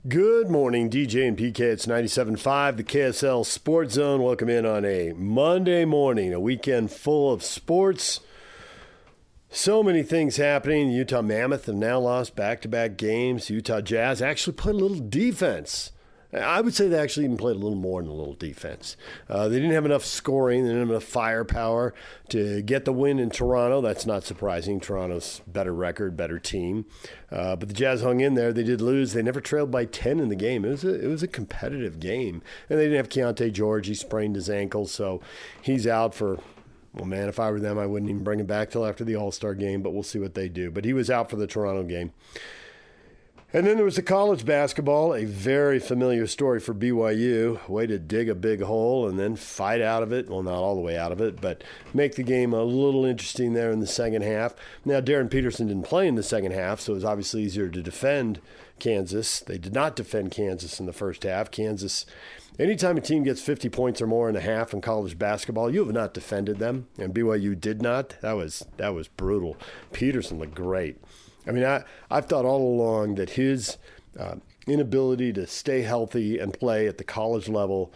Good morning, DJ and PK. It's 97.5, the KSL Sports Zone. Welcome in on a Monday morning, a weekend full of sports. So many things happening. Utah Mammoth have now lost back-to-back games. Utah Jazz actually played a little defense. I would say they actually even played a little more than a little defense. They didn't have enough scoring. They didn't have enough firepower to get the win in Toronto. That's not surprising. Toronto's better record, better team. But the Jazz hung in there. They did lose. They never trailed by 10 in the game. It was a competitive game. And they didn't have Keontae George. He sprained his ankle, so he's out for, well, man, if I were them, I wouldn't even bring him back till after the All-Star game, but we'll see what they do. But he was out for the Toronto game. And then there was the college basketball, a very familiar story for BYU. Way to dig a big hole and then fight out of it. Well, not all the way out of it, but make the game a little interesting there in the second half. Now, Darren Peterson didn't play in the second half, so it was obviously easier to defend Kansas. They did not defend Kansas in the first half. Kansas, anytime a team gets 50 points or more in a half in college basketball, you have not defended them, and BYU did not. That was brutal. Peterson looked great. I mean, I've thought all along that his inability to stay healthy and play at the college level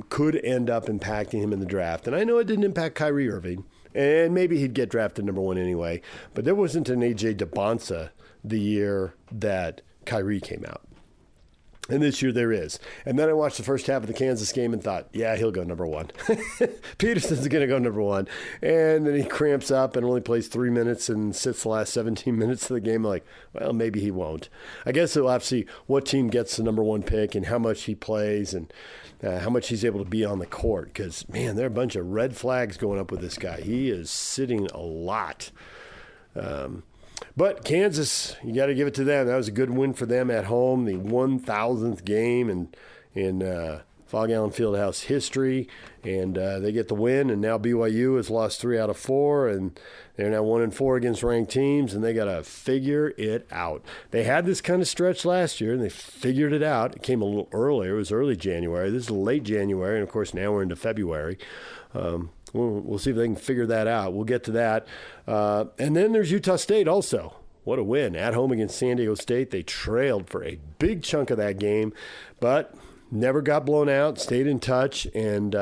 could end up impacting him in the draft. And I know it didn't impact Kyrie Irving, and maybe he'd get drafted number one anyway, but there wasn't an A.J. DeBonsa the year that Kyrie came out. And this year there is. And then I watched the first half of the Kansas game and thought, yeah, he'll go number one. Peterson's going to go number one. And then he cramps up and only plays 3 minutes and sits the last 17 minutes of the game. Like, well, maybe he won't. I guess we'll have to see what team gets the number one pick and how much he plays and how much he's able to be on the court. Because, man, there are a bunch of red flags going up with this guy. He is sitting a lot. But Kansas, you got to give it to them. That was a good win for them at home, the 1,000th game in Fog Allen Fieldhouse history, and they get the win. And now BYU has lost 3 out of 4, and they're now 1-4 against ranked teams, and they got to figure it out. They had this kind of stretch last year, and they figured it out. It came a little earlier. It was early January. This is late January, and of course now we're into February. We'll see if they can figure that out. We'll get to that. And then there's Utah State also. What a win. At home against San Diego State. They trailed for a big chunk of that game, but never got blown out, stayed in touch, and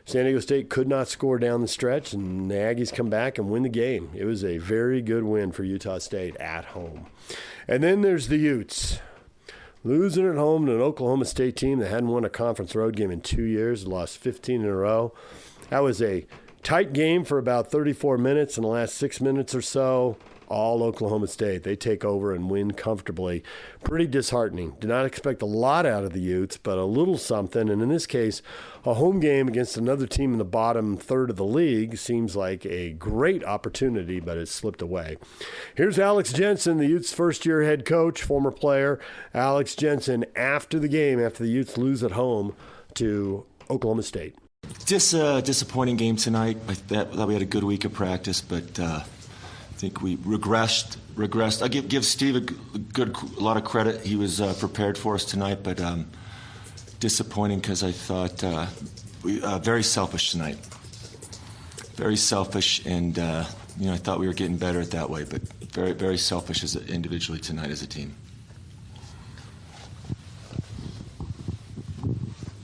San Diego State could not score down the stretch, and the Aggies come back and win the game. It was a very good win for Utah State at home. And then there's the Utes. Losing at home to an Oklahoma State team that hadn't won a conference road game in 2 years, lost 15 in a row. That was a tight game for about 34 minutes. In the last 6 minutes or so, all Oklahoma State. They take over and win comfortably. Pretty disheartening. Did not expect a lot out of the Utes, but a little something. And in this case, a home game against another team in the bottom third of the league seems like a great opportunity, but it slipped away. Here's Alex Jensen, the Utes' first-year head coach, former player. Alex Jensen, after the game, after the Utes lose at home to Oklahoma State. Just a disappointing game tonight. I thought we had a good week of practice, but I think we regressed. I give Steve a lot of credit. He was prepared for us tonight, but disappointing because I thought we very selfish tonight. Very selfish, and I thought we were getting better at that way, but very, very selfish individually tonight as a team.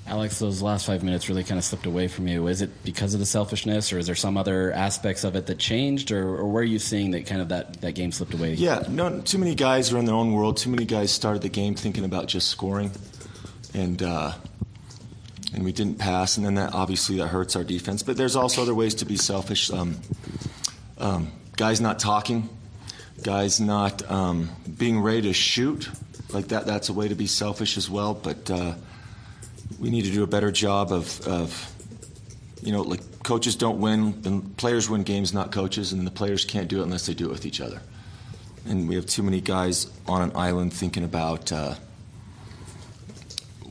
Alex, those last 5 minutes really kind of slipped away from you. Is it because of the selfishness, or is there some other aspects of it that changed, or where are you seeing that kind of that game slipped away? Yeah, no, too many guys are in their own world. Too many guys started the game thinking about just scoring, and we didn't pass, and then that hurts our defense. But there's also other ways to be selfish. Guys not talking, guys not being ready to shoot like that. That's a way to be selfish as well, but. We need to do a better job of coaches don't win, and players win games, not coaches, and the players can't do it unless they do it with each other. And we have too many guys on an island thinking about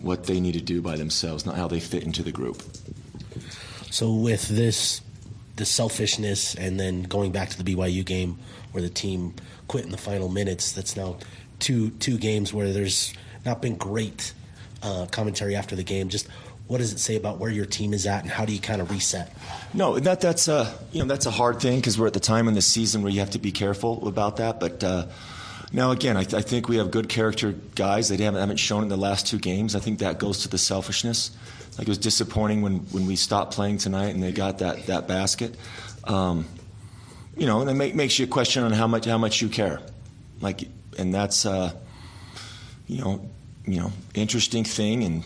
what they need to do by themselves, not how they fit into the group. So with the selfishness, and then going back to the BYU game where the team quit in the final minutes, that's now two games where there's not been great commentary after the game. Just what does it say about where your team is at, and how do you kind of reset? No, that's a hard thing because we're at the time in the season where you have to be careful about that. But Now, again, I think we have good character guys. They haven't shown it in the last 2 games. I think that goes to the selfishness. Like, it was disappointing when we stopped playing tonight and they got that basket. And it makes you question on how much you care. Like, and that's interesting thing, and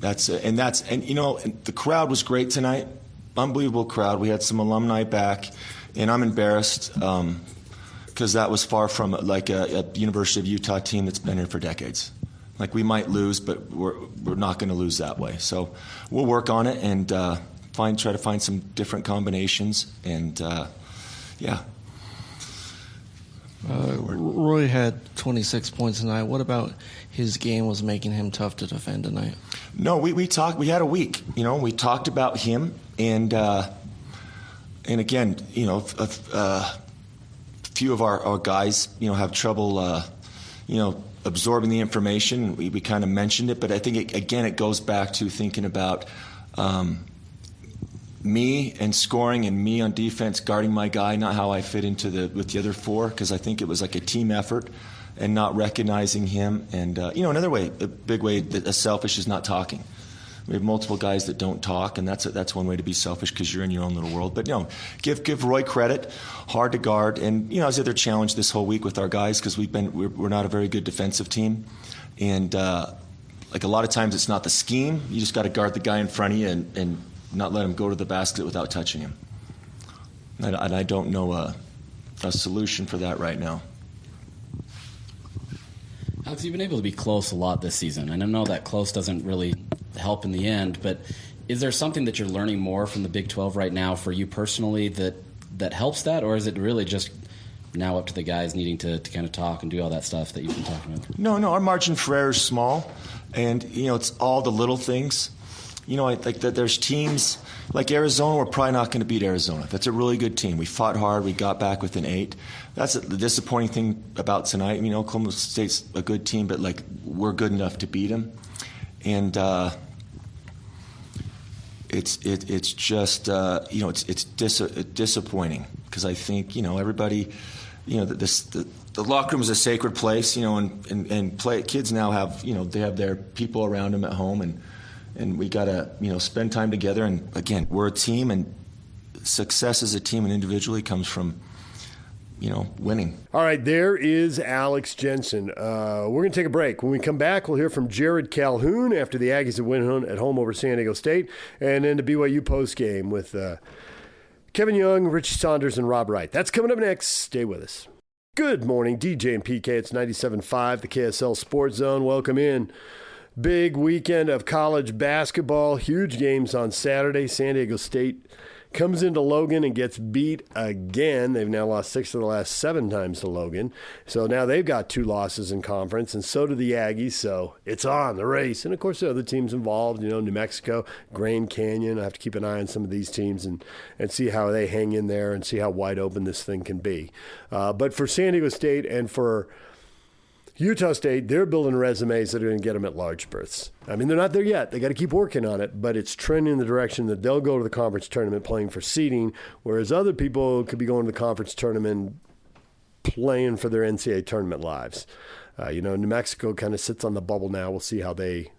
the crowd was great tonight. Unbelievable crowd. We had some alumni back, and I'm embarrassed because that was far from like a University of Utah team that's been here for decades. Like, we might lose, but we're not going to lose that way. So we'll work on it and try to find some different combinations. And Roy had 26 points tonight. What about his game was making him tough to defend tonight? No, we talked. We had a week. We talked about him, and again, a few of our guys, have trouble, absorbing the information. We kind of mentioned it, but I think it goes back to thinking about me and scoring and me on defense guarding my guy, not how I fit into with the other 4, because I think it was like a team effort and not recognizing him. And another way, a big way that selfish is not talking. We have multiple guys that don't talk, and that's one way to be selfish because you're in your own little world. But give Roy credit. Hard to guard, and I was the other challenge this whole week with our guys because we're not a very good defensive team, and like a lot of times it's not the scheme. You just got to guard the guy in front of you and not let him go to the basket without touching him. And I don't know a solution for that right now. Alex, you've been able to be close a lot this season, and I know that close doesn't really help in the end, but is there something that you're learning more from the Big 12 right now for you personally that helps that, or is it really just now up to the guys needing to kind of talk and do all that stuff that you've been talking about? No, our margin for error is small, and it's all the little things. I think that there's teams like Arizona. We're probably not going to beat Arizona. That's a really good team. We fought hard. We got back within 8. That's the disappointing thing about tonight. Oklahoma State's a good team, but like we're good enough to beat them, and it's just it's disappointing because I think everybody the locker room is a sacred place, and kids now have they have their people around them at home, and we got to spend time together. And again, we're a team, and success as a team and individually comes from winning. All right, there is Alex Jensen. We're going to take a break. When we come back, we'll hear from Jerrod Calhoun after the Aggies have win at home over San Diego State, and then the BYU postgame with Kevin Young, Richie Saunders, and Rob Wright. That's coming up next. Stay with us. Good morning, DJ and PK. It's 97.5, the KSL Sports Zone. Welcome in. Big weekend of college basketball. Huge games on Saturday. San Diego State comes into Logan and gets beat again. They've now lost 6 of the last 7 times to Logan. So now they've got 2 losses in conference, and so do the Aggies. So it's on, the race. And, of course, the other teams involved, New Mexico, Grand Canyon. I have to keep an eye on some of these teams and see how they hang in there and see how wide open this thing can be. But for San Diego State and for Utah State, they're building resumes that are going to get them at large berths. I mean, they're not there yet. They got to keep working on it, but it's trending in the direction that they'll go to the conference tournament playing for seeding, whereas other people could be going to the conference tournament playing for their NCAA tournament lives. New Mexico kind of sits on the bubble now. We'll see how they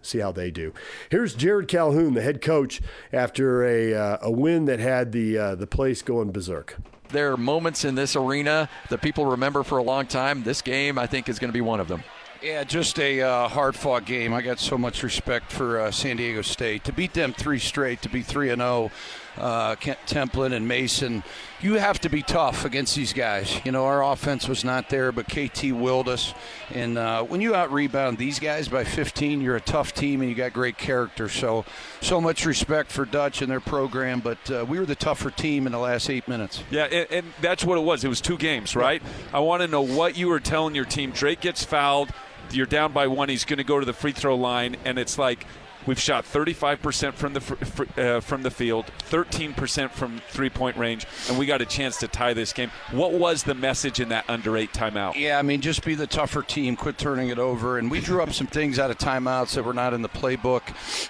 do. Here's Jerrod Calhoun, the head coach, after a win that had the place going berserk. There are moments in this arena that people remember for a long time. This game, I think, is going to be one of them. Yeah, just a hard-fought game. I got so much respect for San Diego State. To beat them 3 straight, to be 3-0, Templin and Mason, you have to be tough against these guys. Our offense was not there, but KT willed us. And when you out-rebound these guys by 15, you're a tough team and you got great character. So much respect for Dutch and their program, but we were the tougher team in the last 8 minutes. Yeah, and that's what it was. It was 2 games, right? I want to know what you were telling your team. Drake gets fouled. You're down by 1. He's going to go to the free throw line, and it's like We've shot 35% from the field, 13% from three-point range, and we got a chance to tie this game. What was the message in that under 8 timeout? Yeah, I mean, just be the tougher team, quit turning it over. And we drew up some things out of timeouts that were not in the playbook.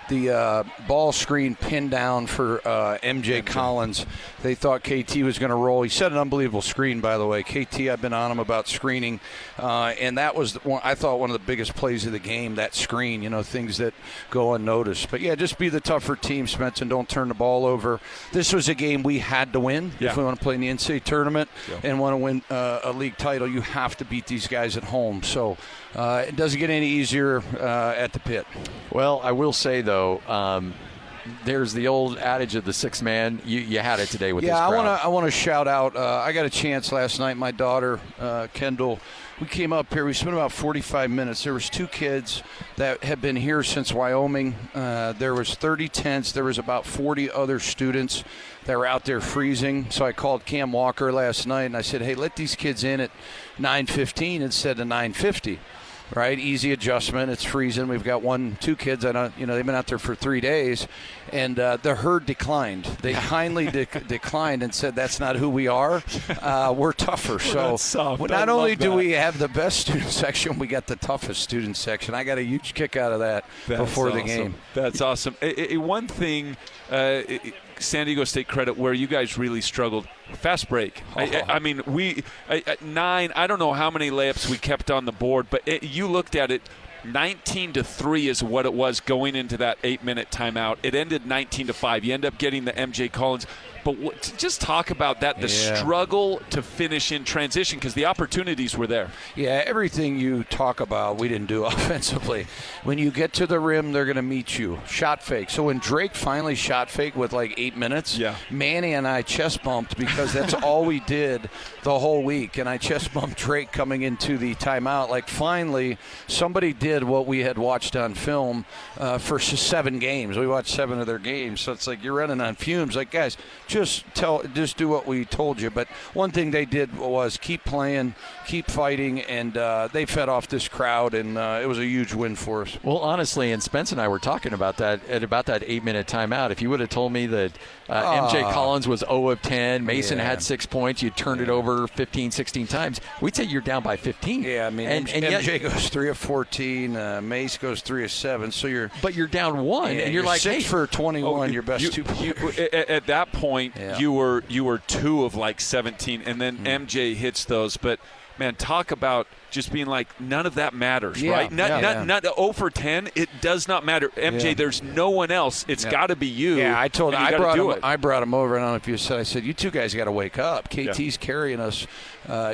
The ball screen pinned down for MJ Collins. They thought KT was going to roll. He set an unbelievable screen, by the way. KT, I've been on him about screening, and that was, I thought, one of the biggest plays of the game, that screen, things that go unnoticed. But, yeah, just be the tougher team, Spence, and don't turn the ball over. This was a game we had to win if we want to play in the NCAA tournament and want to win a league title. You have to beat these guys at home. So it doesn't get any easier at the pit. Well, I will say, though, there's the old adage of the sixth man. You had it today with this crowd. I want to shout out. I got a chance last night. My daughter, Kendall, we came up here. We spent about 45 minutes. There was 2 kids that had been here since Wyoming. There was 30 tents. There was about 40 other students that were out there freezing. So I called Cam Walker last night, and I said, hey, let these kids in at 9:15 instead of 9:50. Right, easy adjustment. It's freezing. We've got 2 kids. They've been out there for 3 days, and the herd declined. They kindly declined and said, "That's not who we are. We're tougher." So not only do we have the best student section, we got the toughest student section. I got a huge kick out of that before the game. That's awesome. One thing. San Diego State credit where you guys really struggled. Fast break. I mean, 9. I don't know how many layups we kept on the board, but you looked at it. 19-3 is what it was going into that 8-minute timeout. It ended 19-5. You end up getting the MJ Collins. But just talk about that, the struggle to finish in transition, because the opportunities were there. Yeah, everything you talk about, we didn't do offensively. When you get to the rim, they're going to meet you. Shot fake. So when Drake finally shot fake with like 8 minutes, Manny and I chest bumped because that's all we did the whole week. And I chest bumped Drake coming into the timeout. Like, finally, somebody did what we had watched on film for 7 games. We watched 7 of their games. So it's like you're running on fumes. Like, guys, just do what we told you. But one thing they did was keep playing, keep fighting, and they fed off this crowd, and it was a huge win for us. Well, honestly, and Spence and I were talking about that at about that 8-minute timeout. If you would have told me that MJ Collins was 0 of 10, Mason had 6 points, you turned it over 15, 16 times, we'd say you're down by 15. Yeah, I mean, and MJ goes 3 of 14, Mace goes 3 of 7, so you're down 1, and you're like 6 for 21, your best 2 players. At that point, you were 2 of like 17, and then MJ hits those. But man, talk about just being like, none of that matters, right? Not 0 for 10. It does not matter. MJ, there's no one else. It's got to be you. Yeah, I brought him over, and I don't know if you said, I said, you 2 guys got to wake up. KT's carrying us.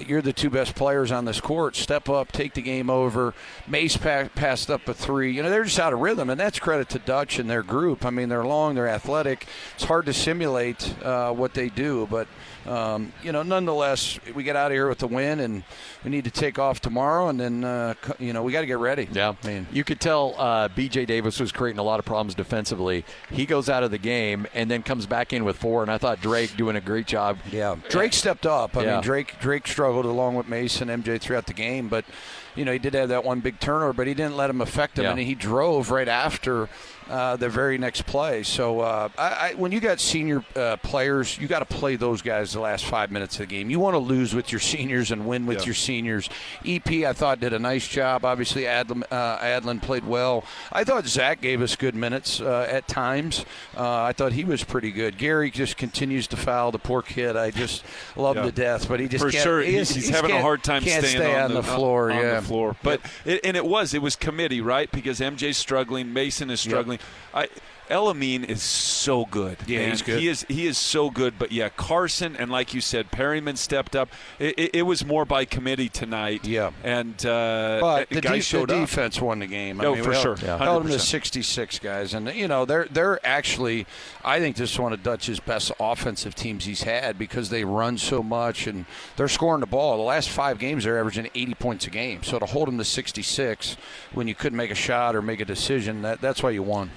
You're the 2 best players on this court. Step up, take the game over. Mace passed up a 3. They're just out of rhythm, and that's credit to Dutch and their group. I mean, they're long, they're athletic. It's hard to simulate what they do, but nonetheless, we get out of here with the win, and we need to take off tomorrow, and then we got to get ready. Yeah, man. You could tell BJ Davis was creating a lot of problems defensively. He goes out of the game and then comes back in with 4, and I thought Drake doing a great job. Yeah, Drake stepped up. I mean, Drake struggled along with Mason, MJ throughout the game, but he did have that one big turnover, but he didn't let him affect him, and he drove right after the very next play. So when you got senior players, you got to play those guys the last 5 minutes of the game. You want to lose with your seniors and win with your seniors. EP, I thought, did a nice job. Obviously, Adlin played well. I thought Zach gave us good minutes at times. I thought he was pretty good. Gary just continues to foul. The poor kid, I just love him to death, but he just can't. Sure, he's having a hard time staying on the floor. The floor. But it was committee, right? Because MJ's struggling, Mason is struggling. Elamine is so good. Yeah, man. He's good. He is so good. But Carson and, like you said, Perryman stepped up. It was more by committee tonight. Yeah, and but the showed up. Defense won the game. For sure. Held them to 66 guys, and they're actually. I think this is one of Dutch's best offensive teams he's had because they run so much and they're scoring the ball. The last 5 games they're averaging 80 points a game. So to hold them to 66 when you couldn't make a shot or make a decision, that's why you won.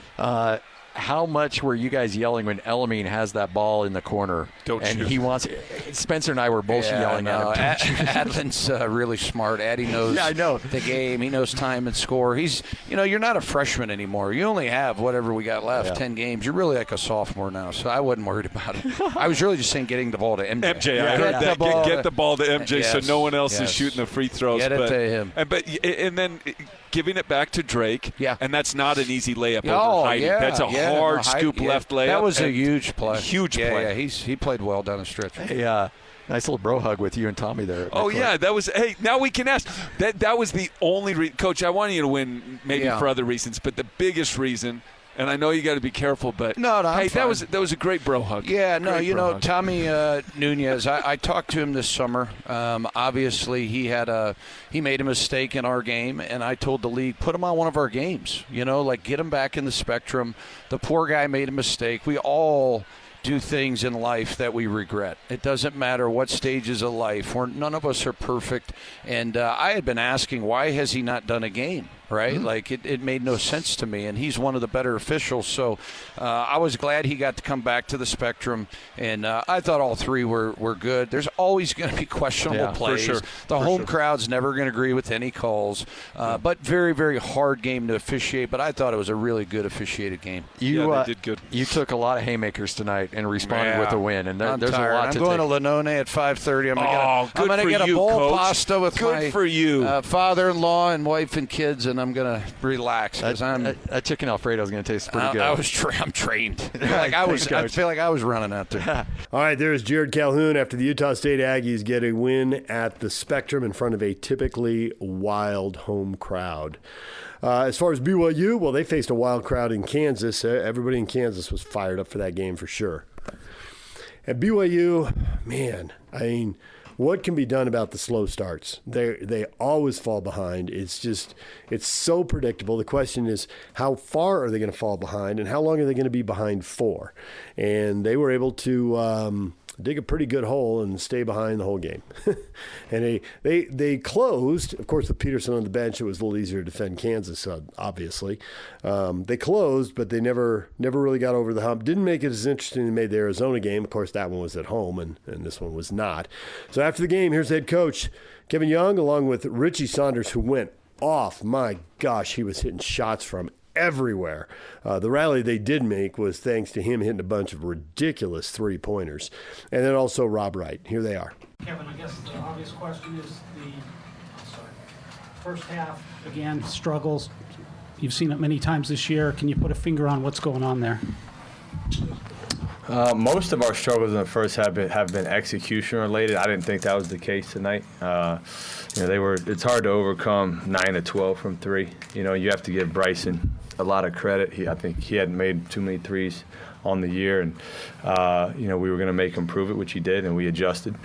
how much were you guys yelling when Elamine has that ball in the corner? Don't and shoot. he wants Spencer and I were both yelling at him. Adlin's really smart. Addy knows the game. He knows time and score. He's, you're not a freshman anymore. You only have whatever we got left, 10 games. You're really like a sophomore now, so I wasn't worried about it. I was really just saying getting the ball to MJ. I heard that. Get the ball to MJ so no one else is Yes. shooting the free throws. Get it to him. And then giving it back to Drake. Yeah. And that's not an easy layup over Heidi. That's a hard scoop left layup. That was a huge play. Huge play. Yeah, he played well down the stretch. Hey, nice little bro hug with you and Tommy there. Oh, yeah, that was – hey, now we can ask. That was the only Coach, I wanted you to win maybe for other reasons, but the biggest reason – and I know you got to be careful, but no, hey, that was a great bro hug. Yeah, no, hug. Tommy Nunez. I talked to him this summer. Obviously, he made a mistake in our game, and I told the league, put him on one of our games. Get him back in the spectrum. The poor guy made a mistake. We all do things in life that we regret. It doesn't matter what stages of life. None of us are perfect. And I had been asking, why has he not done a game? Right? Mm-hmm. Like, it made no sense to me, and he's one of the better officials. So I was glad he got to come back to the spectrum, and I thought all three were good. There's always going to be questionable plays. For sure. The home crowd's never going to agree with any calls, but very, very hard game to officiate, but I thought it was a really good officiated game. They did good. You took a lot of haymakers tonight and responded with a win, and there's tired. a lot to I'm going take. to Lanone at 5:30. I'm going to get a you, bowl Coach. of pasta with good my for you. father-in-law and wife and kids, and I'm going to relax because that chicken Alfredo is going to taste pretty good. I'm trained. I feel like I was running out there. All right, there's Jerrod Calhoun after the Utah State Aggies get a win at the Spectrum in front of a typically wild home crowd. As far as BYU, well, they faced a wild crowd in Kansas. Everybody in Kansas was fired up for that game for sure. At BYU, man, I mean, what can be done about the slow starts? They always fall behind. It's so predictable. The question is, how far are they going to fall behind, and how long are they going to be behind for? And they were able to dig a pretty good hole and stay behind the whole game. And they closed. Of course, with Peterson on the bench, it was a little easier to defend Kansas, obviously. They closed, but they never really got over the hump. Didn't make it as interesting as they made the Arizona game. Of course, that one was at home, and this one was not. So after the game, here's head coach Kevin Young, along with Richie Saunders, who went off. My gosh, he was hitting shots from everywhere. The rally they did make was thanks to him hitting a bunch of ridiculous three-pointers. And then also Rob Wright. Here they are. Kevin, I guess the obvious question is first half, again, struggles. You've seen it many times this year. Can you put a finger on what's going on there? Most of our struggles in the first half have been execution related. I didn't think that was the case tonight. It's hard to overcome 9 of 12 from three. You have to give Bryson a lot of credit. I think he hadn't made too many threes on the year, and we were going to make him prove it, which he did, and we adjusted.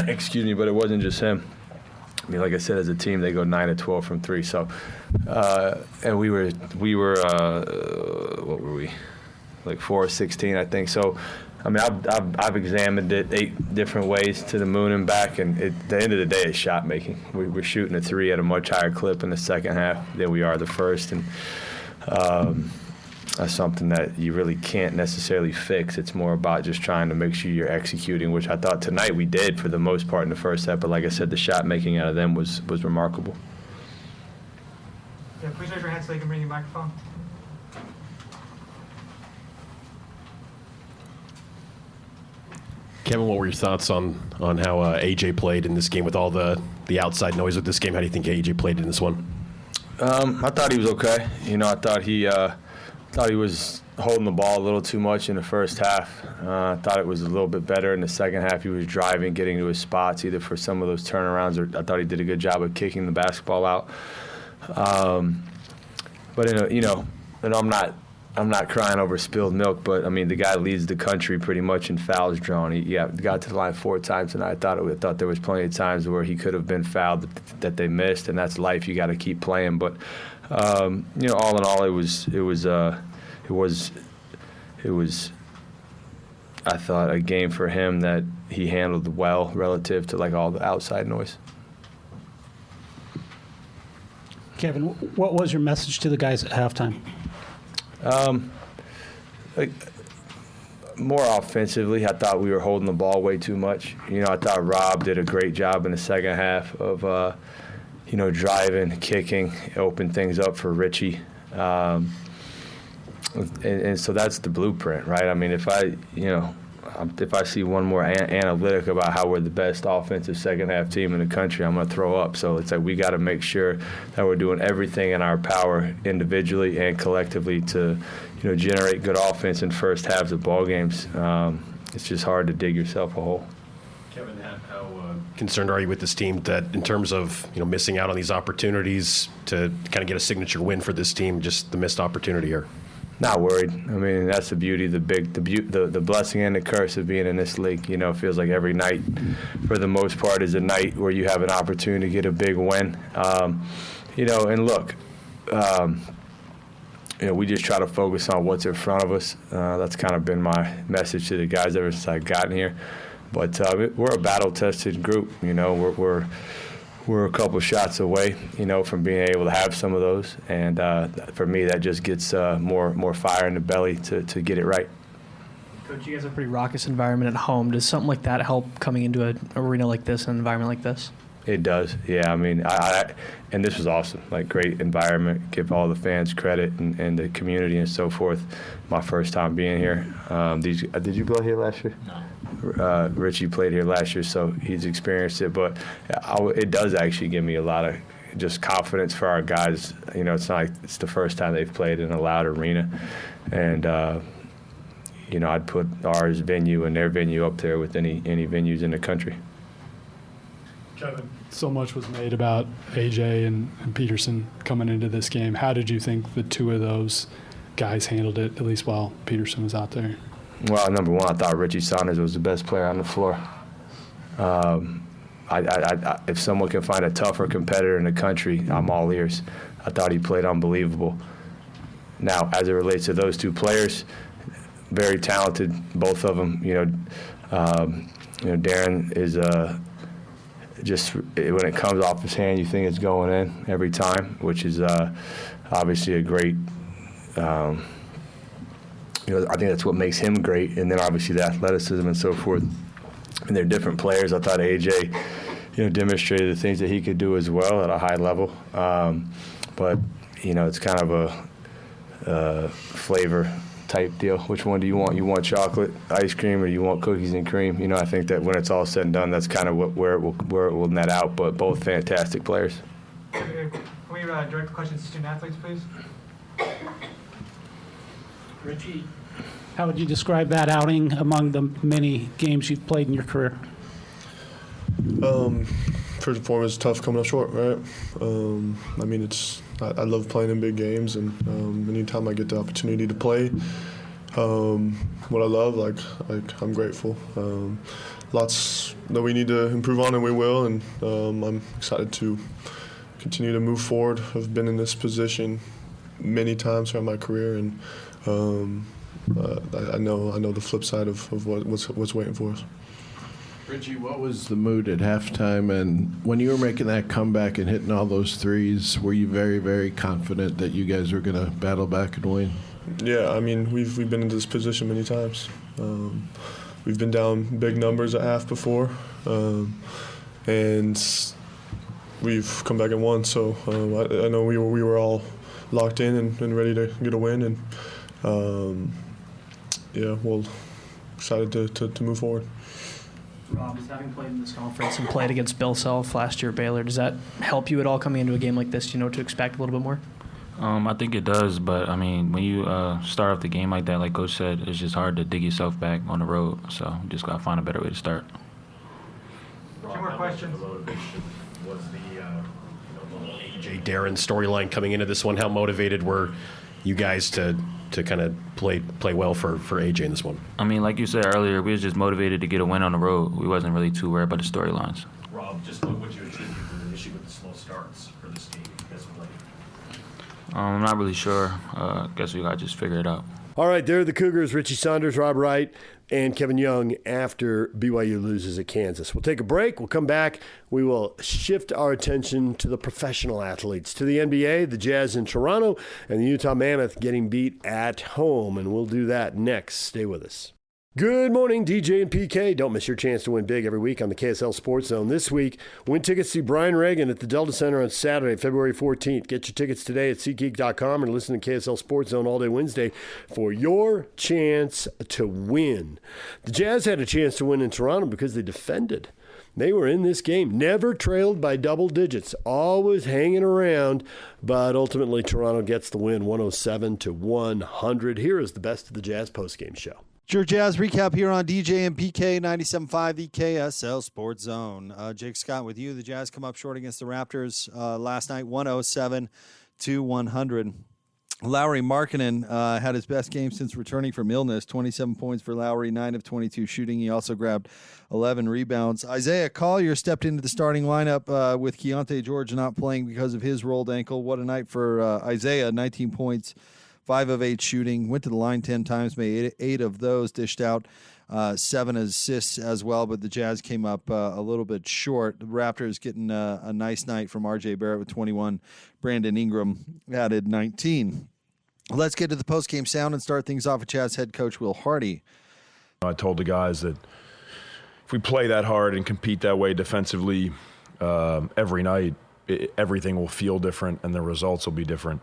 Excuse me, but it wasn't just him. I mean, like I said, as a team, they go 9 of 12 from three. So, and we were what were we? Like 4 of 16, I think. So, I mean, I've examined it 8 different ways to the moon and back, and at the end of the day, it's shot making. We're shooting a three at a much higher clip in the second half than we are the first, and that's something that you really can't necessarily fix. It's more about just trying to make sure you're executing, which I thought tonight we did for the most part in the first half. But like I said, the shot making out of them was remarkable. Yeah, please raise your hand so they can bring you a microphone. Kevin, what were your thoughts on how AJ played in this game with all the outside noise with this game? How do you think AJ played in this one? I thought he was okay. I thought he was holding the ball a little too much in the first half. I thought it was a little bit better in the second half. He was driving, getting to his spots, either for some of those turnarounds, or I thought he did a good job of kicking the basketball out. But and I'm not crying over spilled milk, but I mean, the guy leads the country pretty much in fouls drawn. He got to the line 4 times, and I thought there was plenty of times where he could have been fouled that they missed, and that's life. You got to keep playing. But all in all, it was I thought a game for him that he handled well relative to like all the outside noise. Kevin, what was your message to the guys at halftime? More offensively, I thought we were holding the ball way too much. I thought Rob did a great job in the second half of, driving, kicking, open things up for Richie. And so that's the blueprint, right? I mean, if I see one more analytic about how we're the best offensive second half team in the country, I'm going to throw up. So it's like we got to make sure that we're doing everything in our power individually and collectively to, generate good offense in first halves of ball games. It's just hard to dig yourself a hole. Kevin, how concerned are you with this team that in terms of missing out on these opportunities to kind of get a signature win for this team, just the missed opportunity here? Not worried. I mean, that's the beauty, the blessing and the curse of being in this league. It feels like every night, for the most part, is a night where you have an opportunity to get a big win. And look, we just try to focus on what's in front of us. That's kind of been my message to the guys ever since I've gotten here. But we're a battle-tested group. We're a couple shots away, from being able to have some of those. And for me, that just gets more fire in the belly to get it right. Coach, you guys have a pretty raucous environment at home. Does something like that help coming into an arena like this, an environment like this? It does, yeah. I mean, and this was awesome. Like, great environment. Give all the fans credit and the community and so forth. My first time being here. Did you play here last year? No. Richie played here last year, so he's experienced it. But it does actually give me a lot of just confidence for our guys. It's not like it's the first time they've played in a loud arena, and I'd put ours venue and their venue up there with any venues in the country. Kevin, so much was made about AJ and Peterson coming into this game. How did you think the two of those guys handled it, at least while Peterson was out there? Well, number one, I thought Richie Saunders was the best player on the floor. If someone can find a tougher competitor in the country, I'm all ears. I thought he played unbelievable. Now, as it relates to those two players, very talented, both of them. Darren is just when it comes off his hand, you think it's going in every time, which is obviously a great. I think that's what makes him great, and then obviously the athleticism and so forth. And they're different players. I thought AJ, demonstrated the things that he could do as well at a high level. But it's kind of a flavor type deal. Which one do you want? You want chocolate ice cream, or you want cookies and cream? I think that when it's all said and done, that's kind of where it will net out. But both fantastic players. Can we direct questions to student athletes, please? Richie, how would you describe that outing among the many games you've played in your career? First and foremost, tough coming up short, right? I mean, I love playing in big games, and anytime I get the opportunity to play what I love, I'm grateful. Lots that we need to improve on, and we will, and I'm excited to continue to move forward. I've been in this position many times throughout my career, and I know the flip side of what's waiting for us. Richie, what was the mood at halftime? And when you were making that comeback and hitting all those threes, were you very, very confident that you guys were going to battle back and win? Yeah, I mean, we've been in this position many times. We've been down big numbers at half before, and we've come back and won. So I know we were all locked in and ready to get a win, and well, excited to move forward. Rob, does having played in this conference and played against Bill Self last year at Baylor, does that help you at all coming into a game like this? Do you know what to expect a little bit more? I think it does, but I mean, when you start off the game like that, like Coach said, it's just hard to dig yourself back on the road. So you just got to find a better way to start. Two more questions. Was the AJ Darren storyline coming into this one? How motivated were you guys to kind of play well for AJ in this one? I mean, like you said earlier, we was just motivated to get a win on the road. We wasn't really too worried about the storylines. Rob, just what would you attribute to the issue with the slow starts for this team as of late? I'm not really sure. Guess we got to just figure it out. All right, there are the Cougars, Richie Saunders, Rob Wright, and Kevin Young after BYU loses at Kansas. We'll take a break. We'll come back. We will shift our attention to the professional athletes, to the NBA, the Jazz in Toronto, and the Utah Mammoth getting beat at home. And we'll do that next. Stay with us. Good morning, DJ and PK. Don't miss your chance to win big every week on the KSL Sports Zone. This week, win tickets to see Brian Reagan at the Delta Center on Saturday, February 14th. Get your tickets today at SeatGeek.com and listen to KSL Sports Zone all day Wednesday for your chance to win. The Jazz had a chance to win in Toronto because they defended. They were in this game, never trailed by double digits, always hanging around, but ultimately Toronto gets the win 107-100. Here is the best of the Jazz postgame show. Your Jazz recap here on DJ and PK 97.5, the KSL Sports Zone. Jake Scott with you. The Jazz come up short against the Raptors last night, 107-100. Lauri Markkanen had his best game since returning from illness, 27 points for Lauri, 9 of 22 shooting. He also grabbed 11 rebounds. Isaiah Collier stepped into the starting lineup with Keontae George not playing because of his rolled ankle. What a night for Isaiah, 19 points. 5 of 8 shooting, went to the line 10 times, made 8 of those, dished out 7 assists as well, but the Jazz came up a little bit short. The Raptors getting a nice night from R.J. Barrett with 21. Brandon Ingram added 19. Let's get to the postgame sound and start things off with Jazz head coach Will Hardy. I told the guys that if we play that hard and compete that way defensively every night, everything will feel different and the results will be different.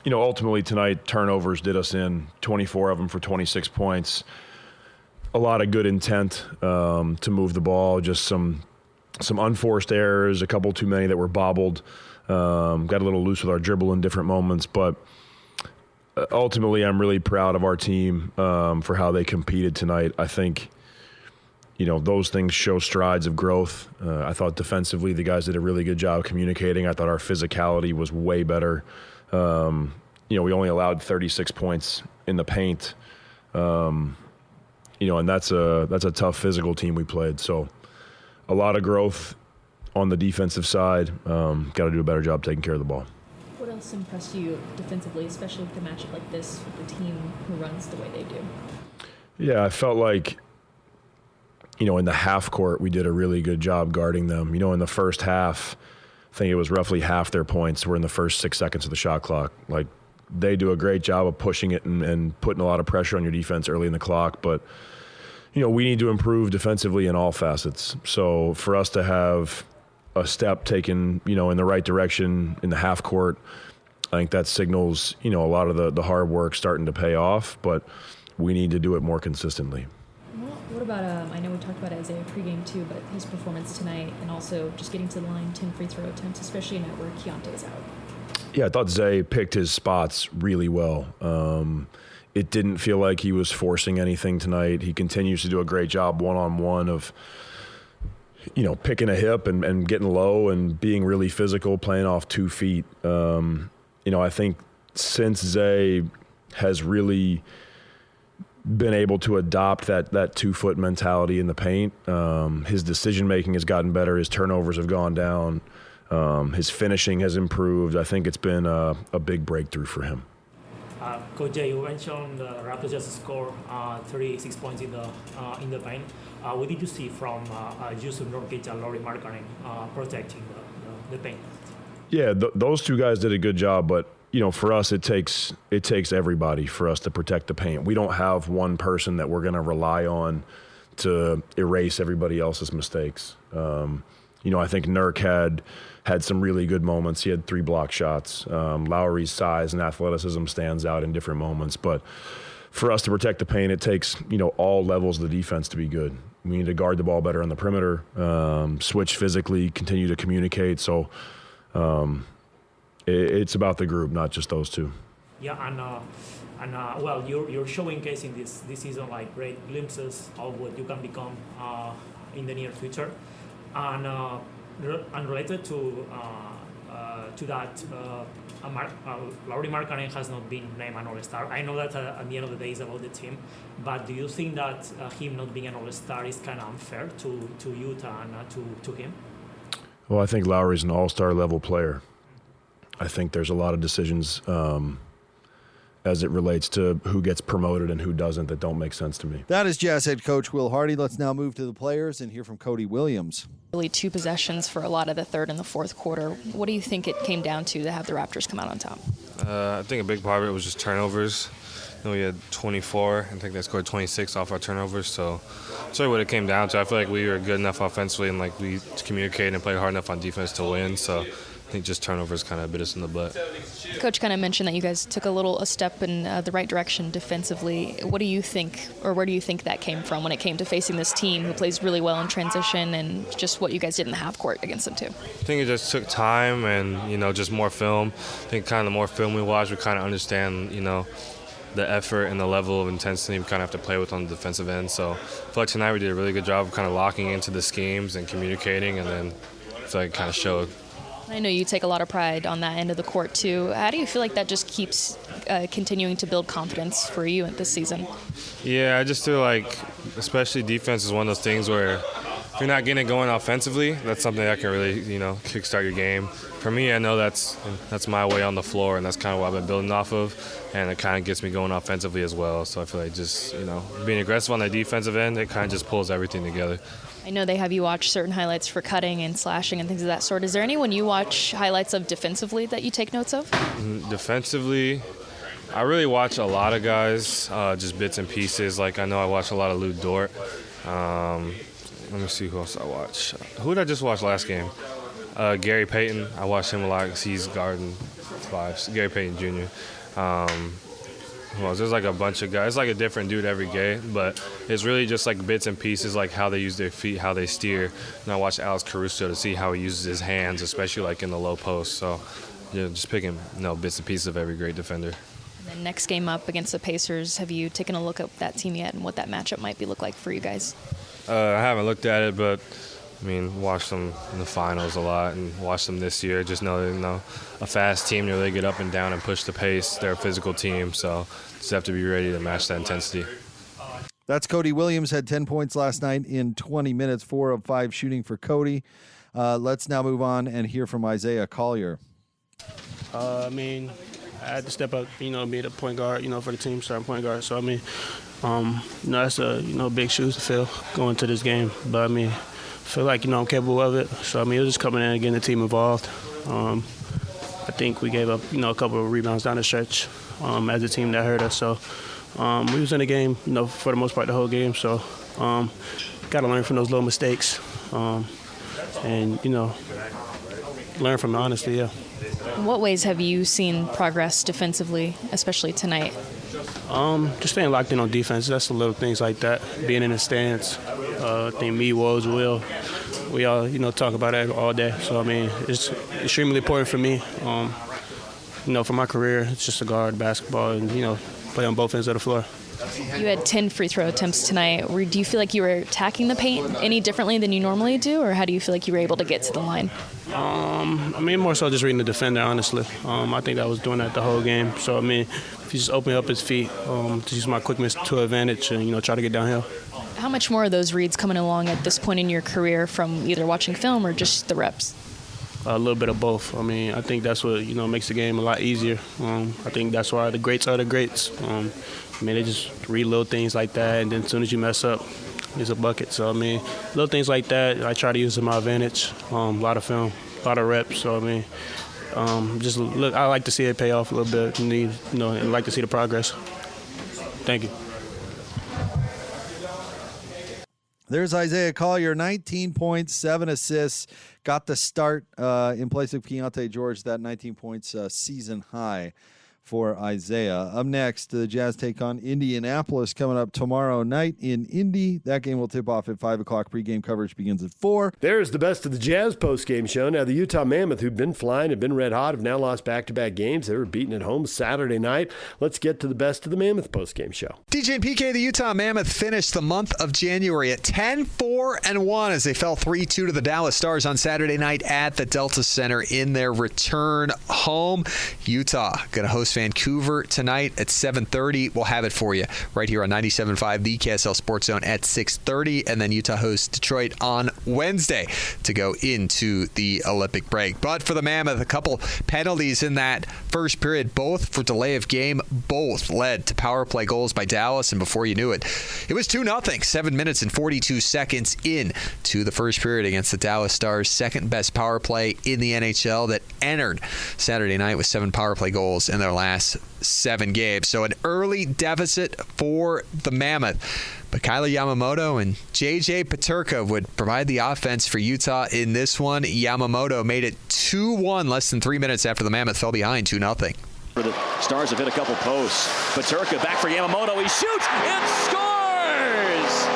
Ultimately tonight, turnovers did us in, 24 of them for 26 points. A lot of good intent to move the ball, just some unforced errors, a couple too many that were bobbled. Got a little loose with our dribble in different moments, but ultimately I'm really proud of our team for how they competed tonight. I think, those things show strides of growth. I thought defensively the guys did a really good job communicating. I thought our physicality was way better. We only allowed 36 points in the paint, and that's a tough physical team we played. So a lot of growth on the defensive side. Got to do a better job taking care of the ball. What else impressed you defensively, especially with a matchup like this with a team who runs the way they do? Yeah, I felt like, in the half court, we did a really good job guarding them. In the first half, I think it was roughly half their points were in the first 6 seconds of the shot clock. Like, they do a great job of pushing it and putting a lot of pressure on your defense early in the clock. But, we need to improve defensively in all facets. So for us to have a step taken, in the right direction in the half court, I think that signals, a lot of the hard work starting to pay off. But we need to do it more consistently. What about, I know we talked about Isaiah pregame too, but his performance tonight and also just getting to the line, 10 free throw attempts, especially now where Keontae's out? Yeah, I thought Zay picked his spots really well. It didn't feel like he was forcing anything tonight. He continues to do a great job one-on-one of, picking a hip and getting low and being really physical, playing off 2 feet. I think since Zay has really been able to adopt that 2-foot mentality in the paint. His decision-making has gotten better. His turnovers have gone down. His finishing has improved. I think it's been a big breakthrough for him. Coach Jay, you mentioned the Raptors just scored 36 points in the paint. What did you see from Jusuf Nurkic and Lauri Markkanen protecting the paint? Yeah, those two guys did a good job, but for us, it takes everybody for us to protect the paint. We don't have one person that we're going to rely on to erase everybody else's mistakes. I think Nurk had some really good moments. He had 3 block shots. Lauri's size and athleticism stands out in different moments. But for us to protect the paint, it takes, all levels of the defense to be good. We need to guard the ball better on the perimeter, switch physically, continue to communicate. So, it's about the group, not just those two. Yeah, and you're showcasing this season like great glimpses of what you can become in the near future, and related to that, Lauri Markkanen has not been named an All-Star. I know that at the end of the day it's about the team, but do you think that him not being an All-Star is kind of unfair to Utah and to him? Well, I think Lauri's an All-Star level player. I think there's a lot of decisions as it relates to who gets promoted and who doesn't that don't make sense to me. That is Jazz head coach Will Hardy. Let's now move to the players and hear from Cody Williams. Really 2 possessions for a lot of the third and the fourth quarter. What do you think it came down to have the Raptors come out on top? I think a big part of it was just turnovers. We had 24. I think they scored 26 off our turnovers. So that's really what it came down to. I feel like we were good enough offensively and like we communicated and played hard enough on defense to win. So I think just turnovers kind of bit us in the butt. Coach kind of mentioned that you guys took a step in the right direction defensively. What do you think, or where do you think that came from when it came to facing this team who plays really well in transition and just what you guys did in the half court against them too? I think it just took time and, just more film. I think kind of the more film we watch, we kind of understand, the effort and the level of intensity we kind of have to play with on the defensive end. So I feel like tonight we did a really good job of kind of locking into the schemes and communicating, and then I feel like it kind of showed. I know you take a lot of pride on that end of the court too. How do you feel like that just keeps continuing to build confidence for you this season? Yeah, I just feel like especially defense is one of those things where if you're not getting it going offensively, that's something that can really, kickstart your game. For me, I know that's my way on the floor, and that's kind of what I've been building off of, and it kind of gets me going offensively as well. So I feel like just, being aggressive on the defensive end, it kind of just pulls everything together. I know they have you watch certain highlights for cutting and slashing and things of that sort. Is there anyone you watch highlights of defensively that you take notes of? Defensively, I really watch a lot of guys, just bits and pieces. Like I know I watch a lot of Lou Dort. Let me see who else I watch. Who did I just watch last game? Gary Payton. I watched him a lot because he's guarding 5. Gary Payton Jr. Who else? There's like a bunch of guys. It's like a different dude every game, but it's really just like bits and pieces, like how they use their feet, how they steer. And I watched Alex Caruso to see how he uses his hands, especially like in the low post. So, just picking bits and pieces of every great defender. And then next game up against the Pacers, have you taken a look at that team yet and what that matchup might be look like for you guys? I haven't looked at it, but watched them in the finals a lot and watched them this year. Just know they're a fast team. They get up and down and push the pace. They're a physical team, so just have to be ready to match that intensity. That's Cody Williams, had 10 points last night in 20 minutes, 4 of 5 shooting for Cody. Let's now move on and hear from Isaiah Collier. I had to step up, be the point guard, for the team, starting point guard. So, that's a, big shoes to fill going to this game. But, I feel like, I'm capable of it. So, it was just coming in and getting the team involved. I think we gave up, a couple of rebounds down the stretch as a team that hurt us. So, we was in the game, for the most part, the whole game. So, got to learn from those little mistakes and, learn from it, honestly, yeah. In what ways have you seen progress defensively, especially tonight? Just staying locked in on defense. That's the little things like that. Being in the stands. I think me, Woes, Will, we all, talk about that all day. So, it's extremely important for me. For my career, it's just to guard basketball and, play on both ends of the floor. You had 10 free throw attempts tonight. Do you feel like you were attacking the paint any differently than you normally do, or how do you feel like you were able to get to the line? More so just reading the defender, honestly. I think I was doing that the whole game. So, if you just open up his feet, to use my quickness to advantage and, try to get downhill. How much more are those reads coming along at this point in your career from either watching film or just the reps? A little bit of both. I think that's what, makes the game a lot easier. I think that's why the greats are the greats. They just read little things like that, and then as soon as you mess up, it's a bucket. So, little things like that, I try to use to my advantage. A lot of film, a lot of reps. So, I like to see it pay off a little bit, and I like to see the progress. Thank you. There's Isaiah Collier, 19 points, 7 assists. Got the start in place of Keontae George, that 19 points season high for Isaiah. Up next, the Jazz take on Indianapolis coming up tomorrow night in Indy. That game will tip off at 5 o'clock. Pregame coverage begins at 4. There's the best of the Jazz postgame show. Now, the Utah Mammoth, who've been flying, have been red hot, have now lost back-to-back games. They were beaten at home Saturday night. Let's get to the best of the Mammoth postgame show. DJ and PK, the Utah Mammoth finished the month of January at 10-4-1 as they fell 3-2 to the Dallas Stars on Saturday night at the Delta Center in their return home. Utah going to host Vancouver tonight at 7:30. We'll have it for you right here on 97.5, the KSL Sports Zone at 6:30. And then Utah hosts Detroit on Wednesday to go into the Olympic break. But for the Mammoth, a couple penalties in that first period, both for delay of game, both led to power play goals by Dallas. And before you knew it, it was 2-0, 7 minutes and 42 seconds into the first period against the Dallas Stars, second best power play in the NHL that entered Saturday night with 7 power play goals in their last 7 games. So an early deficit for the Mammoth. But Kyler Yamamoto and J.J. Peterka would provide the offense for Utah in this one. Yamamoto made it 2-1 less than 3 minutes after the Mammoth fell behind 2-0. The Stars have hit a couple posts. Peterka back for Yamamoto. He shoots and scores!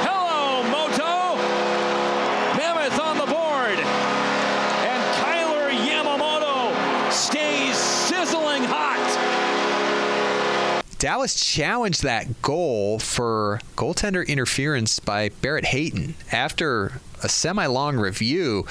Hello, Moto! Mammoth on the board. And Kyler Yamamoto stays sizzling hot. Dallas challenged that goal for goaltender interference by Barrett Hayton. After a semi-long review,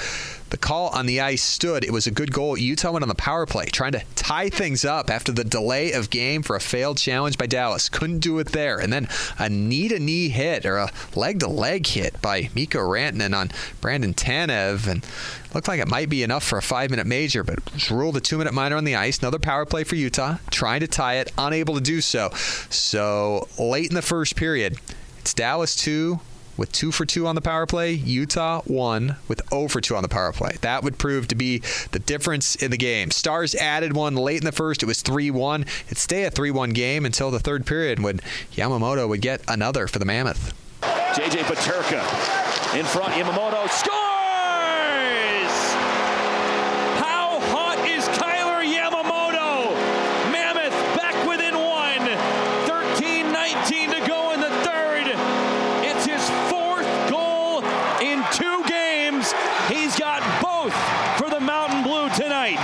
the call on the ice stood. It was a good goal. Utah went on the power play, trying to tie things up after the delay of game for a failed challenge by Dallas. Couldn't do it there. And then a knee-to-knee hit, or a leg-to-leg hit by Mikko Rantanen on Brandon Tanev. And looked like it might be enough for a 5-minute major, but it was ruled a 2-minute minor on the ice. Another power play for Utah, trying to tie it, unable to do so. So late in the first period, it's Dallas 2 with 2 for 2 on the power play, Utah 1 with 0 for 2 on the power play. That would prove to be the difference in the game. Stars added one late in the first. It was 3-1. It'd stay a 3-1 game until the third period when Yamamoto would get another for the Mammoth. J.J. Peterka in front. Yamamoto scores! How hot is Kyler Yamamoto? Mammoth back within 1. 13-19 to go in the third. It's his 4th goal in 2 games. He's got both for the Mountain Blue tonight.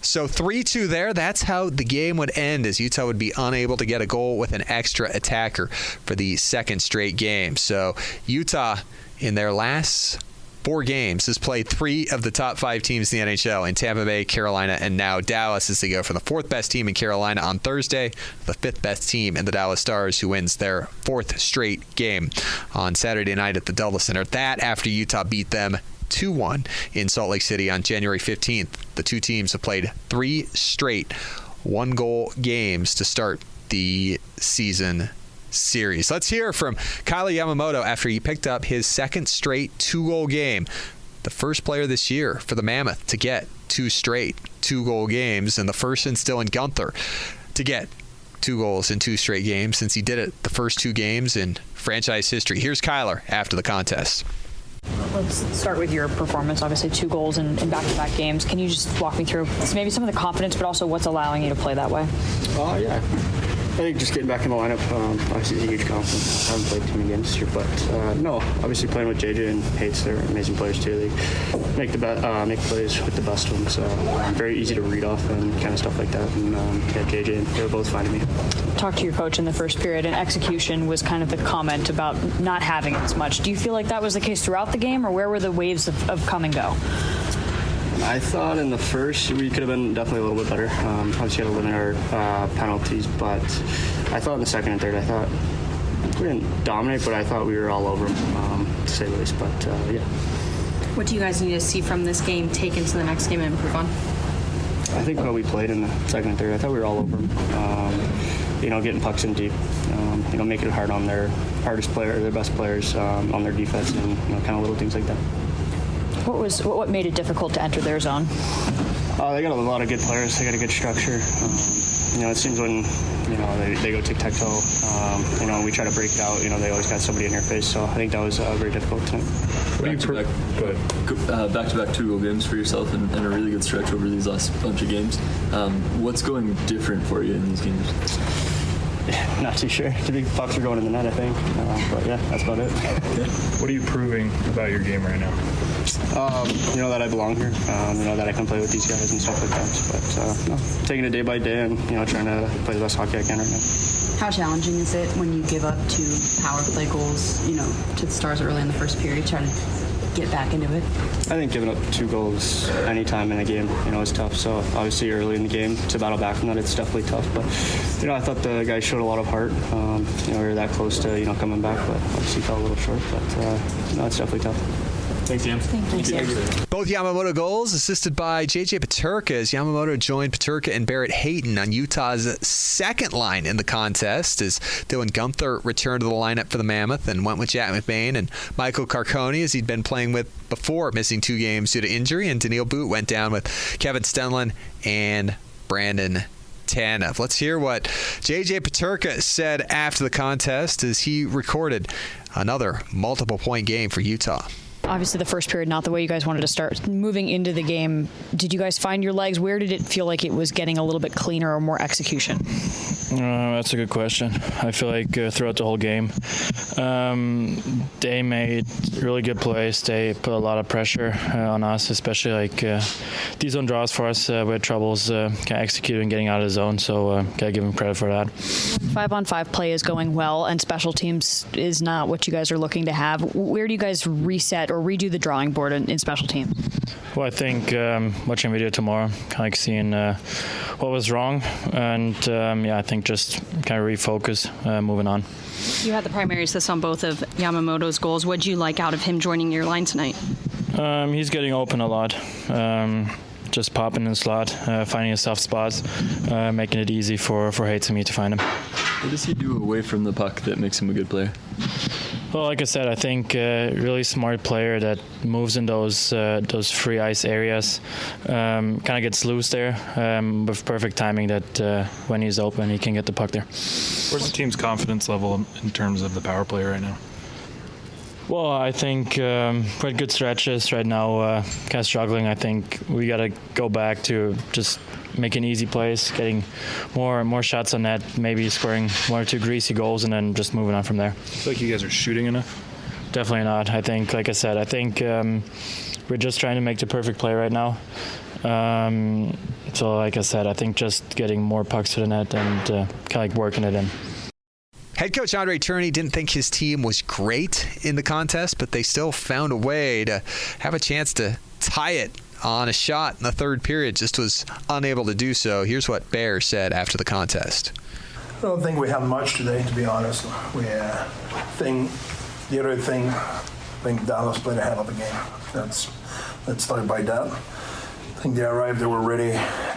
So 3-2 there. That's how the game would end, as Utah would be unable to get a goal with an extra attacker for the second straight game. So Utah, in their last 4 games, has played 3 of the top 5 teams in the NHL, in Tampa Bay, Carolina, and now Dallas, as they go from the 4th best team in Carolina on Thursday, the 5th best team in the Dallas Stars, who wins their 4th straight game on Saturday night at the Dulles Center. That after Utah beat them 2-1 in Salt Lake City on January 15th. The two teams have played 3 straight 1-goal games to start the season series. Let's hear from Kyler Yamamoto after he picked up his 2nd straight 2-goal game. The first player this year for the Mammoth to get 2 straight 2-goal games, and the first in Dylan Guenther to get 2 goals in 2 straight games since he did it the first 2 games in franchise history. Here's Kyler after the contest. Let's start with your performance. Obviously, 2 goals in back-to-back games. Can you just walk me through maybe some of the confidence, but also what's allowing you to play that way? Yeah. I think just getting back in the lineup, obviously is a huge compliment. I haven't played too many games this year, but no, obviously playing with JJ and Hates, they're amazing players too. They make plays with the best of them, so very easy to read off and kind of stuff like that. And JJ and they were both finding me. Talked to your coach in the first period, and execution was kind of the comment about not having as much. Do you feel like that was the case throughout the game, or where were the waves of come and go? I thought in the first we could have been definitely a little bit better. Obviously had to limit our penalties, but I thought in the second and third, I thought we didn't dominate, but I thought we were all over them, to say the least. But yeah. What do you guys need to see from this game, take into the next game, and improve on? I think when we played in the second and third, I thought we were all over them. Getting pucks in deep, making it hard on their hardest player, their best players on their defense, and kind of little things like that. What made it difficult to enter their zone? They got a lot of good players. They got a good structure. It seems when they go tic-tac-toe, we try to break it out. They always got somebody in their face. So I think that was very difficult tonight. Back-to-back 2-goal games for yourself and a really good stretch over these last bunch of games. What's going different for you in these games? Not too sure. The big pucks are going in the net, I think. But yeah, that's about it. What are you proving about your game right now? That I belong here. That I can play with these guys and stuff like that. But taking it day by day and trying to play the best hockey I can right now. How challenging is it when you give up 2 power play goals, to the Stars early in the first period, trying to get back into it? I think giving up 2 goals anytime in a game, is tough. So obviously early in the game to battle back from that, it's definitely tough. But I thought the guys showed a lot of heart. We were that close to coming back, but obviously fell a little short. But it's definitely tough. Thanks, James. Thank you. Both Yamamoto goals assisted by J.J. Peterka as Yamamoto joined Peterka and Barrett Hayton on Utah's second line in the contest as Dylan Gunther returned to the lineup for the Mammoth and went with Jack McBain and Michael Carcone as he'd been playing with before missing 2 games due to injury, and Daniil Boot went down with Kevin Stenlund and Brandon Tanev. Let's hear what J.J. Peterka said after the contest as he recorded another multiple-point game for Utah. Obviously, the first period, not the way you guys wanted to start. Moving into the game, did you guys find your legs? Where did it feel like it was getting a little bit cleaner or more execution? That's a good question. I feel like throughout the whole game, they made really good plays. They put a lot of pressure on us, especially like these zone draws for us. We had troubles kind of executing, getting out of the zone, so gotta give them credit for that. 5-on-5 play is going well, and special teams is not what you guys are looking to have. Where do you guys reset or redo the drawing board in special teams? Well, I think watching video tomorrow, kind of like seeing what was wrong, and I think just kind of refocus, moving on. You had the primary assist on both of Yamamoto's goals. What did you like out of him joining your line tonight? He's getting open a lot. Just popping in the slot, finding his soft spots, making it easy for Hayes and me to find him. What does he do away from the puck that makes him a good player? Well, like I said, I think really smart player that moves in those free ice areas, kind of gets loose there with perfect timing that when he's open, he can get the puck there. Where's the team's confidence level in terms of the power play right now? Well, I think we had good stretches right now, kind of struggling. I think we got to go back to just making easy plays, getting more shots on net, maybe scoring 1 or 2 greasy goals, and then just moving on from there. I feel like you guys are shooting enough? Definitely not. I think, like I said, we're just trying to make the perfect play right now. So, like I said, I think just getting more pucks to the net and kind of like working it in. Head coach Andre Tourney didn't think his team was great in the contest, but they still found a way to have a chance to tie it on a shot in the third period, just was unable to do so. Here's what Bear said after the contest. I don't think we have much today, to be honest. I think Dallas played a hell of a game. Let's start by that. I think they arrived, they were ready.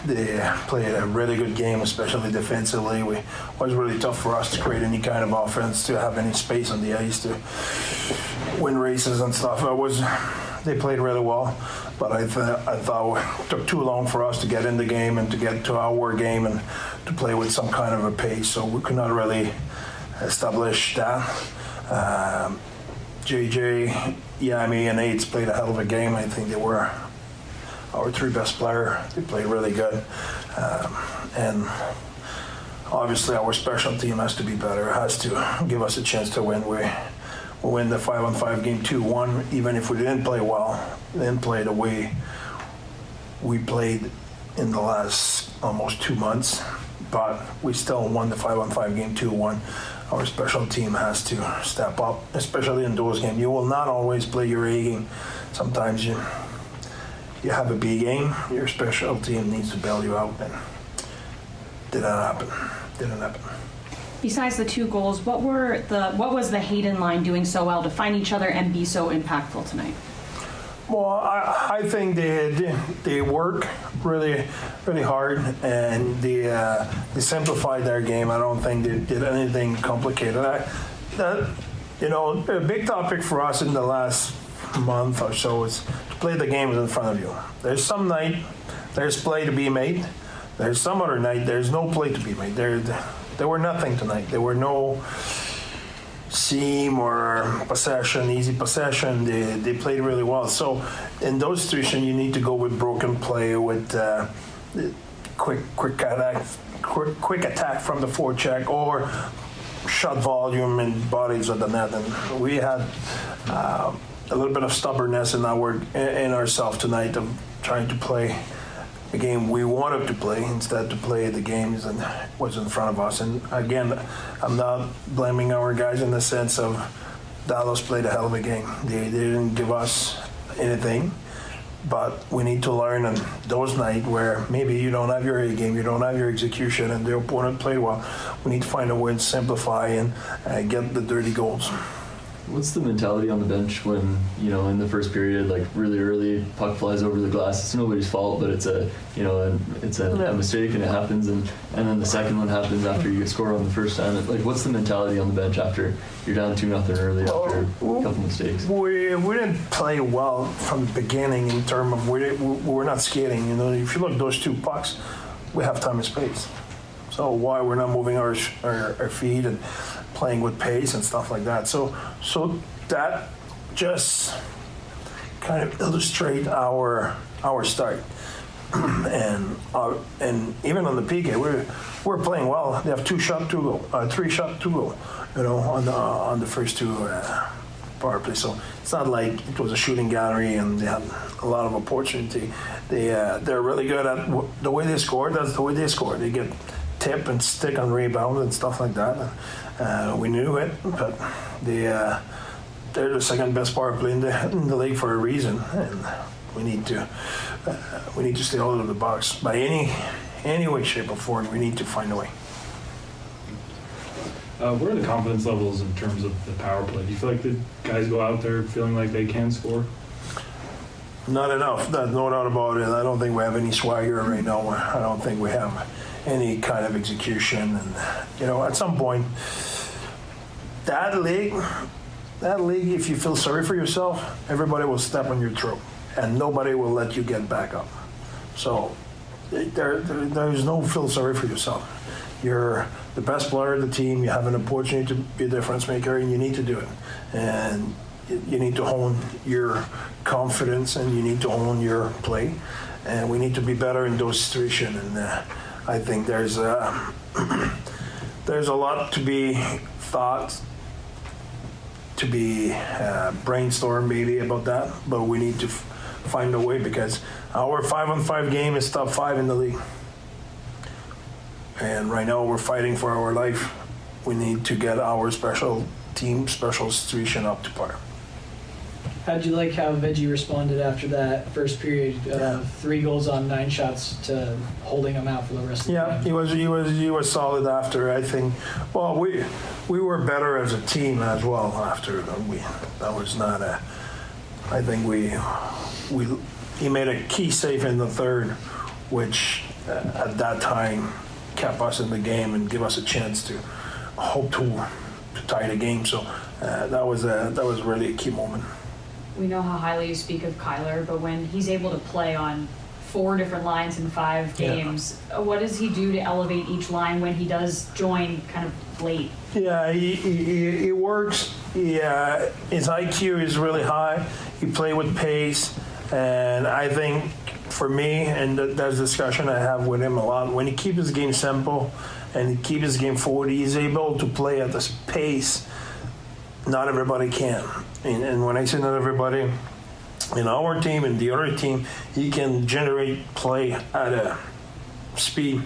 They played a really good game, especially defensively. It was really tough for us to create any kind of offense, to have any space on the ice, to win races and stuff. They played really well, but I thought it took too long for us to get in the game and to get to our game and to play with some kind of a pace, so we could not really establish that. JJ, Yami, and Utes played a hell of a game. I think they were our 3 best player. They played really good. And obviously our special team has to be better. It has to give us a chance to win. We'll win the 5-on-5 game 2-1, even if we didn't play well, didn't play the way we played in the last almost 2 months. But we still won the 5-on-5 game 2-1. Our special team has to step up, especially in those games. You will not always play your A game. Sometimes you have a B game, your special team needs to bail you out, and didn't happen. Besides the 2 goals, what was the Hayden line doing so well to find each other and be so impactful tonight? Well, I think they work really, really hard, and they simplified their game. I don't think they did anything complicated. A big topic for us in the last month or so is to play the games in front of you. There's some night there's play to be made. There's some other night there's no play to be made. There were nothing tonight. There were no seam or possession, easy possession. They played really well. So in those situations, you need to go with broken play, with quick attack from the forecheck, or shot volume and bodies of the net. And we had a little bit of stubbornness in ourselves tonight of trying to play the game we wanted to play instead to play the games and what's in front of us. And again, I'm not blaming our guys in the sense of Dallas played a hell of a game. They didn't give us anything. But we need to learn on those nights where maybe you don't have your A game, you don't have your execution, and the opponent played well. We need to find a way to simplify and get the dirty goals. What's the mentality on the bench when, in the first period, like really early, puck flies over the glass? It's nobody's fault, but it's a mistake and it happens, and then the second one happens after you get scored on the first time. Like, what's the mentality on the bench after you're down 2-0 early after a couple mistakes? We didn't play well from the beginning in terms of we're not skating. If you look at those two pucks, we have time and space. So why we're not moving our feet and playing with pace and stuff like that. So that just kind of illustrate our start. and even on the PK, we're playing well. They have 3 shot, 2 goal, on the first 2 power play. So it's not like it was a shooting gallery and they had a lot of opportunity. They're really good at the way they score. That's the way they score. They get tip and stick on rebound and stuff like that. We knew it, but they're the second best power play in the league for a reason, and we need to stay out of the box by any way, shape, or form. We need to find a way. What are the confidence levels in terms of the power play? Do you feel like the guys go out there feeling like they can score? Not enough. There's no doubt about it. I don't think we have any swagger right now. I don't think we have any kind of execution. And, at some point, that league, if you feel sorry for yourself, everybody will step on your throat and nobody will let you get back up. So there's no feel sorry for yourself. You're the best player of the team. You have an opportunity to be a difference maker, and you need to do it. And you need to hone your confidence, and you need to hone your play. And we need to be better in those situations. And I think there's a lot to be thought, to be brainstormed maybe about that. But we need to find a way, because our 5-on-5 game is top 5 in the league. And right now we're fighting for our life. We need to get our special situation up to par. How'd you like how Veggie responded after that first period? 3 goals on 9 shots to holding him out for the rest of the game. He was solid after. I think. Well, we were better as a team as well after. That was not a. I think he made a key save in the third, which at that time kept us in the game and give us a chance to hope to tie the game. So that was really a key moment. We know how highly you speak of Kyler, but when he's able to play on 4 different lines in 5 games, what does he do to elevate each line when he does join kind of late? Yeah, he works. His IQ is really high. He plays with pace, and I think for me, and that's a discussion I have with him a lot, when he keeps his game simple and he keeps his game forward, he's able to play at this pace not everybody can. And when I say not everybody, in our team and the other team, he can generate play at a speed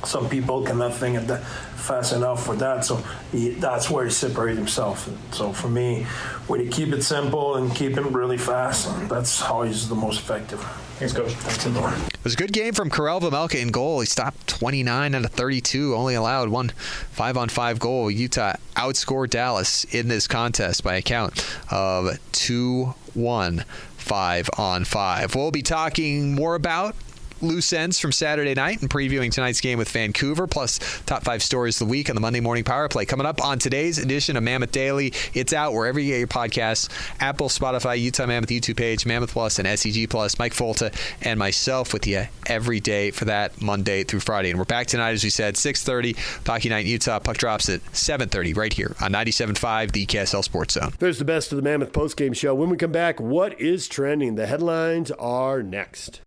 some people cannot think at that fast enough for that. So that's where he separates himself. So for me, when you keep it simple and keep it really fast, that's how he's the most effective. Thanks, Coach. Thanks, Adore. It was a good game from Karel Vejmelka in goal. He stopped 29 out of 32, only allowed one 5-on-5 goal. Utah outscored Dallas in this contest by a count of 2-1, 5-on-5. We'll be talking more about loose ends from Saturday night and previewing tonight's game with Vancouver, plus top 5 stories of the week on the Monday Morning Power Play. Coming up on today's edition of Mammoth Daily. It's out wherever you get your podcasts: Apple, Spotify, Utah Mammoth YouTube page, Mammoth Plus, and SEG Plus. Mike Folta and myself with you every day for that Monday through Friday. And we're back tonight, as we said, 6:30, Hockey Night in Utah. Puck drops at 7:30 right here on 97.5, the KSL Sports Zone. There's the best of the Mammoth postgame show. When we come back, what is trending? The headlines are next.